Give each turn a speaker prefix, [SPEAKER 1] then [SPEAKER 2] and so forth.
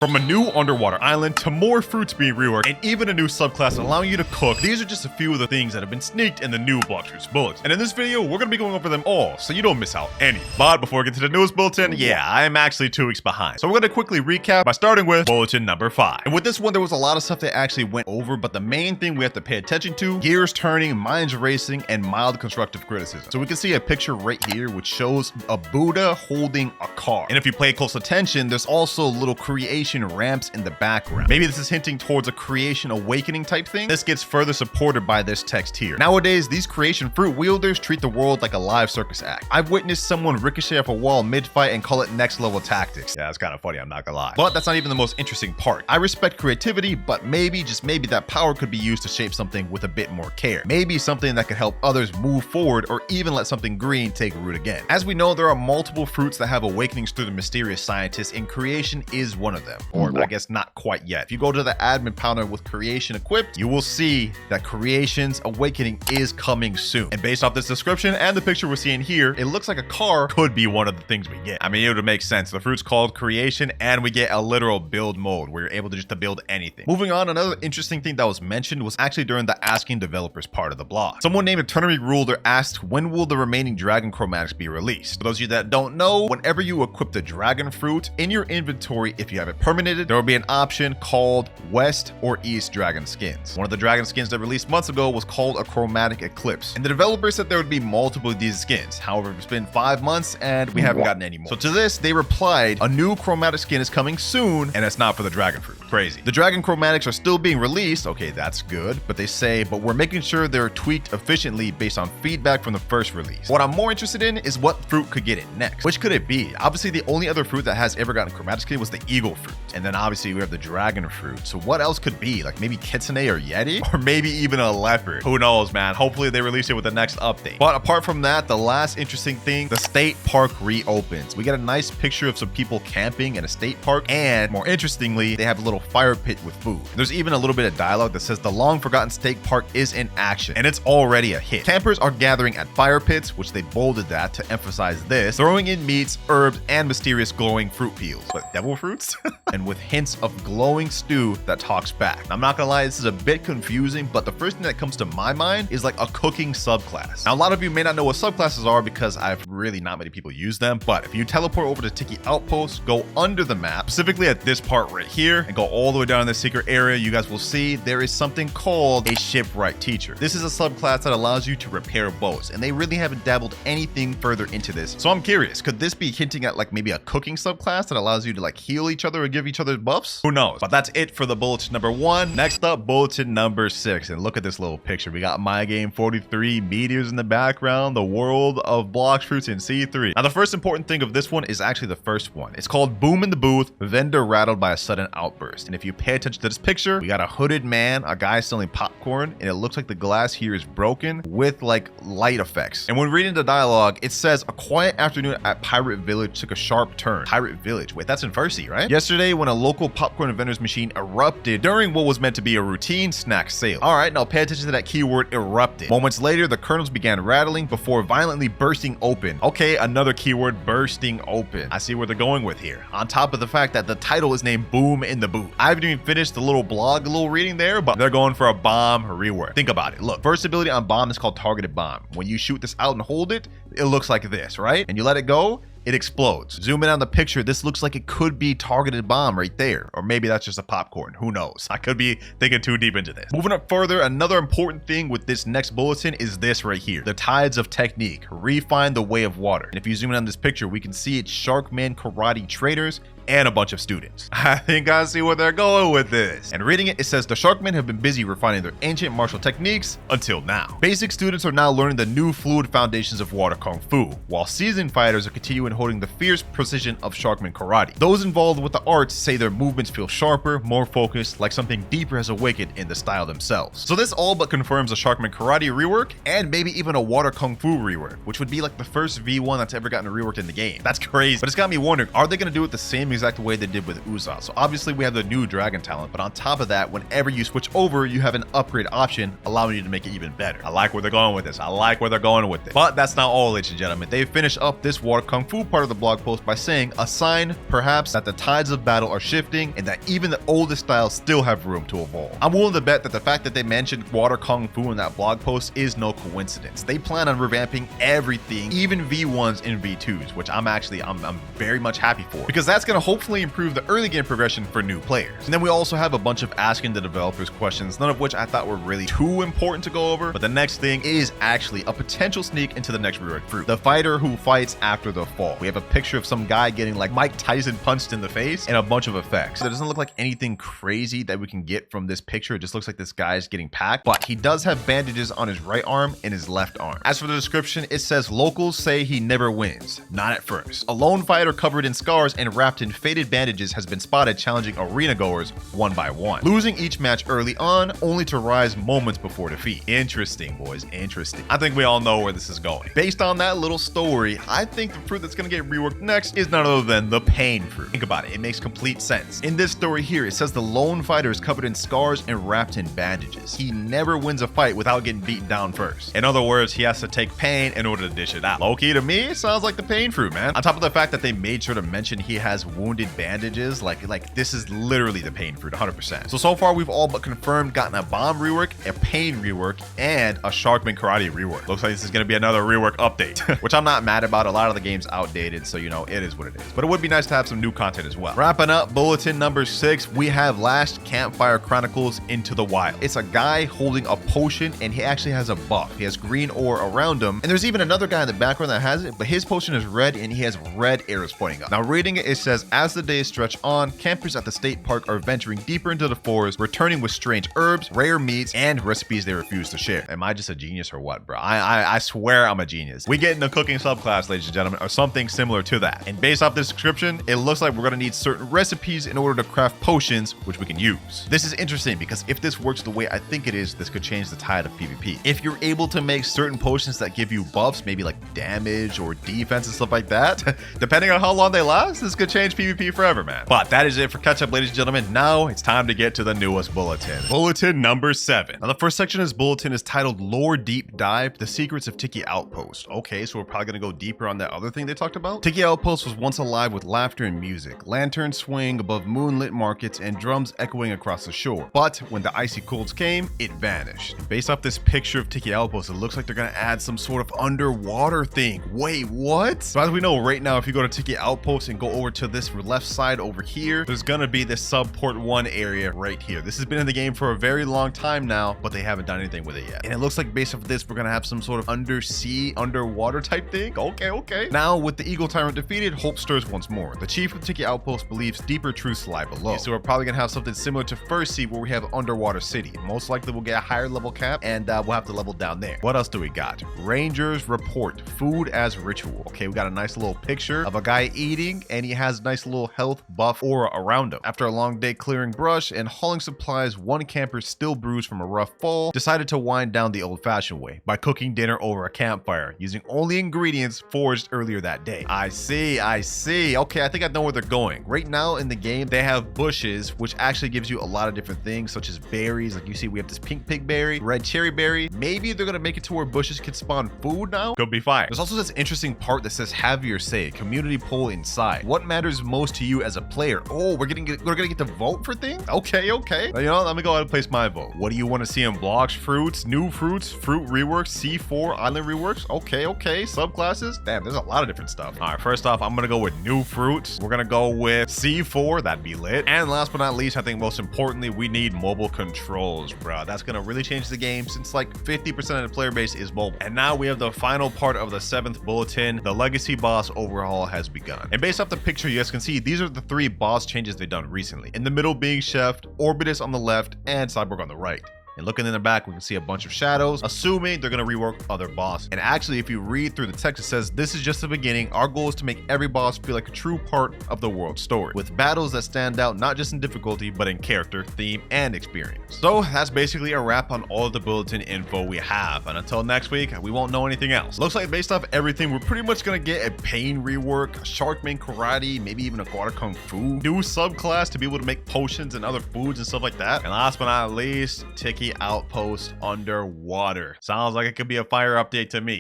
[SPEAKER 1] From a new underwater island to more fruits being reworked and even a new subclass allowing you to cook, these are just a few of the things that have been sneaked in the new Blox Fruits Bulletins. And in this video, we're going to be going over them all so you don't miss out any. But before we get to the newest bulletin, yeah, I am actually 2 weeks behind. So we're going to quickly recap by starting with bulletin number 5. And with this one, there was a lot of stuff that actually went over, but the main thing we have to pay attention to, gears turning, minds racing, and mild constructive criticism. So we can see a picture right here which shows a Buddha holding a car. And if you pay close attention, there's also little creation ramps in the background. Maybe this is hinting towards a creation awakening type thing. This gets further supported by this text here. Nowadays, these creation fruit wielders treat the world like a live circus act. I've witnessed someone ricochet off a wall mid-fight and call it next level tactics. Yeah, it's kind of funny, I'm not gonna lie. But that's not even the most interesting part. I respect creativity, but maybe, just maybe, that power could be used to shape something with a bit more care. Maybe something that could help others move forward or even let something green take root again. As we know, there are multiple fruits that have awakenings through the mysterious scientists, and creation is one of them. Or I guess not quite yet. If you go to the admin panel with creation equipped, you will see that creation's awakening is coming soon. And based off this description and the picture we're seeing here, it looks like a car could be one of the things we get. I mean, it would make sense. The fruit's called creation and we get a literal build mode where you're able to just build anything. Moving on, another interesting thing that was mentioned was actually during the asking developers part of the blog. Someone named Eternity Ruler asked, when will the remaining dragon chromatics be released? For those of you that don't know, whenever you equip the dragon fruit in your inventory, if you have it permanented, there will be an option called West or East dragon skins. One of the dragon skins that released months ago was called a chromatic eclipse, and the developers said there would be multiple of these skins. However, it's been 5 months and we haven't gotten any more. So to this, they replied, a new chromatic skin is coming soon, and it's not for the dragon fruit. Crazy. The dragon chromatics are still being released. Okay, that's good, but they say, but we're making sure they're tweaked efficiently based on feedback from the first release. What I'm more interested in is what fruit could get it next. Which could it be? Obviously, the only other fruit that has ever gotten chromatic skin was the eagle fruit, and then obviously we have the dragon fruit. So what else could be? Like maybe kitsune or yeti, or maybe even a leopard. Who knows, man? Hopefully they release it with the next update. But apart from that, the last interesting thing, the state park reopens. We get a nice picture of some people camping in a state park, and more interestingly, they have a little fire pit with food. There's even a little bit of dialogue that says the long forgotten state park is in action, and it's already a hit. Campers are gathering at fire pits, which they bolded that to emphasize this, throwing in meats, herbs, and mysterious glowing fruit peels. But devil fruits? And with hints of glowing stew that talks back. Now, I'm not gonna lie, this is a bit confusing, but the first thing that comes to my mind is like a cooking subclass. Now, a lot of you may not know what subclasses are because I've really not many people use them, but if you teleport over to Tiki outpost, go under the map, specifically at this part right here, and go all the way down in the secret area, you guys will see there is something called a shipwright teacher. This is a subclass that allows you to repair boats, and they really haven't dabbled anything further into this. So I'm curious, could this be hinting at like maybe a cooking subclass that allows you to like heal each other or give each other buffs? Who knows? But that's it for the bulletin number 1. Next up, bulletin number 6. And look at this little picture. We got My Game 43 meteors in the background, the world of Blox Fruits in C3. Now, the first important thing of this one is actually the first one. It's called Boom in the Booth, vendor rattled by a sudden outburst. And if you pay attention to this picture, we got a hooded man, a guy selling popcorn, and it looks like the glass here is broken with like light effects. And when reading the dialogue, it says a quiet afternoon at Pirate Village took a sharp turn. Pirate Village. Wait, that's in Farsi, right? Yesterday, when a local popcorn vendor's machine erupted during what was meant to be a routine snack sale. All right, now pay attention to that keyword erupted. Moments later, the kernels began rattling before violently bursting open. Okay, another keyword, bursting open. I see where they're going with here. On top of the fact that the title is named Boom in the Booth. I haven't even finished the little blog, a little reading there, but they're going for a bomb rework. Think about it. Look, first ability on bomb is called targeted bomb. When you shoot this out and hold it, it looks like this, right? And you let it go, it explodes. Zoom in on the picture. This looks like it could be targeted bomb right there. Or maybe that's just a popcorn. Who knows? I could be thinking too deep into this. Moving up further, another important thing with this next bulletin is this right here. The tides of technique. Refine the way of water. And if you zoom in on this picture, we can see it's Sharkman karate traders and a bunch of students. I think I see where they're going with this. And reading it, it says the Sharkmen have been busy refining their ancient martial techniques until now. Basic students are now learning the new fluid foundations of water kung fu, while seasoned fighters are continuing holding the fierce precision of Sharkman karate. Those involved with the arts say their movements feel sharper, more focused, like something deeper has awakened in the style themselves. So this all but confirms a Sharkman karate rework and maybe even a water kung fu rework, which would be like the first V1 that's ever gotten reworked in the game. That's crazy. But it's got me wondering, are they going to do it the same exact way they did with Uza. So obviously we have the new dragon talent, but on top of that, whenever you switch over, you have an upgrade option allowing you to make it even better. I like where they're going with this. I like where they're going with it. But that's not all, ladies and gentlemen. They finish up this water kung fu part of the blog post by saying a sign perhaps that the tides of battle are shifting and that even the oldest styles still have room to evolve. I'm willing to bet that the fact that they mentioned water kung fu in that blog post is no coincidence. They plan on revamping everything, even V1s and V2s, which I'm very much happy for, because that's going to hopefully improve the early game progression for new players. And then we also have a bunch of asking the developers questions, none of which I thought were really too important to go over. But the next thing is actually a potential sneak into the next rework fruit, the fighter who fights after the fall. We have a picture of some guy getting like Mike Tyson punched in the face and a bunch of effects. It doesn't look like anything crazy that we can get from this picture. It just looks like this guy is getting packed, but he does have bandages on his right arm and his left arm. As for the description, it says locals say he never wins. Not at first. A lone fighter covered in scars and wrapped in faded bandages has been spotted challenging arena goers one by one, losing each match early on only to rise moments before defeat. Interesting, boys, interesting. I think we all know where this is going. Based on that little story, I think the fruit that's going to get reworked next is none other than the pain fruit. Think about it. It makes complete sense. In this story here, it says the lone fighter is covered in scars and wrapped in bandages. He never wins a fight without getting beaten down first. In other words, he has to take pain in order to dish it out. Low-key to me, it sounds like the pain fruit, man. On top of the fact that they made sure to mention he has wounded bandages, like this is literally the pain fruit, 100%. So far we've all but confirmed gotten a bomb rework, a pain rework, and a Sharkman Karate rework. Looks like this is going to be another rework update, which I'm not mad about. A lot of the game's outdated, so you know, it is what it is. But it would be nice to have some new content as well. Wrapping up bulletin number 6, we have Last Campfire Chronicles Into the Wild. It's a guy holding a potion, and he actually has a buff. He has green ore around him, and there's even another guy in the background that has it, but his potion is red, and he has red arrows pointing up. Now, reading it, it says, as the days stretch on, campers at the state park are venturing deeper into the forest, returning with strange herbs, rare meats, and recipes they refuse to share. Am I just a genius or what, bro? I swear I'm a genius. We get in the cooking subclass, ladies and gentlemen, or something similar to that. And based off this description, it looks like we're going to need certain recipes in order to craft potions, which we can use. This is interesting because if this works the way I think it is, this could change the tide of PvP. If you're able to make certain potions that give you buffs, maybe like damage or defense and stuff like that, depending on how long they last, this could change PvP forever, man. But that is it for catch up, ladies and gentlemen. Now it's time to get to the newest bulletin. Bulletin number 7. Now the first section of this bulletin is titled Lore Deep Dive, The Secrets of Tiki Outpost. Okay, so we're probably going to go deeper on that other thing they talked about. Tiki Outpost was once alive with laughter and music, lanterns swaying above moonlit markets, and drums echoing across the shore. But when the icy colds came, it vanished. And based off this picture of Tiki Outpost, it looks like they're going to add some sort of underwater thing. Wait, what? So as we know right now, if you go to Tiki Outpost and go over to this left side over here, there's going to be this subport 1 area right here. This has been in the game for a very long time now, but they haven't done anything with it yet. And it looks like based off of this, we're going to have some sort of underwater type thing. Okay. Now, with the Eagle Tyrant defeated, hope stirs once more. The chief of Tiki Outpost believes deeper truths lie below. So we're probably going to have something similar to First Sea, where we have underwater city. Most likely we'll get a higher level cap, and we'll have to level down there. What else do we got? Rangers report food as ritual. Okay, we got a nice little picture of a guy eating, and he has a nice little health buff aura around him. After a long day clearing brush and hauling supplies, one camper, still bruised from a rough fall, decided to wind down the old-fashioned way by cooking dinner over a campfire using only ingredients forged earlier that day. I see. Okay, I think I know where they're going. Right now in the game, they have bushes, which actually gives you a lot of different things, such as berries. Like you see, we have this pink pig berry, red cherry berry. Maybe they're gonna make it to where bushes can spawn food now. Could be fine. There's also this interesting part that says have your say, community poll inside. What matters most to you as a player? Oh, we're gonna get to vote for things? Okay. You know, let me go ahead and place my vote. What do you want to see in Blox Fruits, new fruits, fruit reworks, C4, island reworks? Okay. Subclasses? Damn, there's a lot of different stuff. All right, first off, I'm gonna go with new fruits. We're gonna go with C4, that'd be lit. And last but not least, I think most importantly, we need mobile controls, bro. That's gonna really change the game since like 50% of the player base is mobile. And now we have the final part of the 7th bulletin. The legacy boss overhaul has begun. And based off the picture, you guys can see these are the 3 boss changes they've done recently. In the middle being Chef, Orbitus on the left, and Cyborg on the right. And looking in the back, we can see a bunch of shadows, assuming they're gonna rework other bosses. And actually, if you read through the text, it says, this is just the beginning. Our goal is to make every boss feel like a true part of the world's story, with battles that stand out not just in difficulty, but in character, theme, and experience. So that's basically a wrap on all of the bulletin info we have. And until next week, we won't know anything else. Looks like based off everything, we're pretty much gonna get a pain rework, a Sharkman karate, maybe even a water kung fu, new subclass to be able to make potions and other foods and stuff like that. And last but not least, Tiki outpost underwater. Sounds like it could be a fire update to me.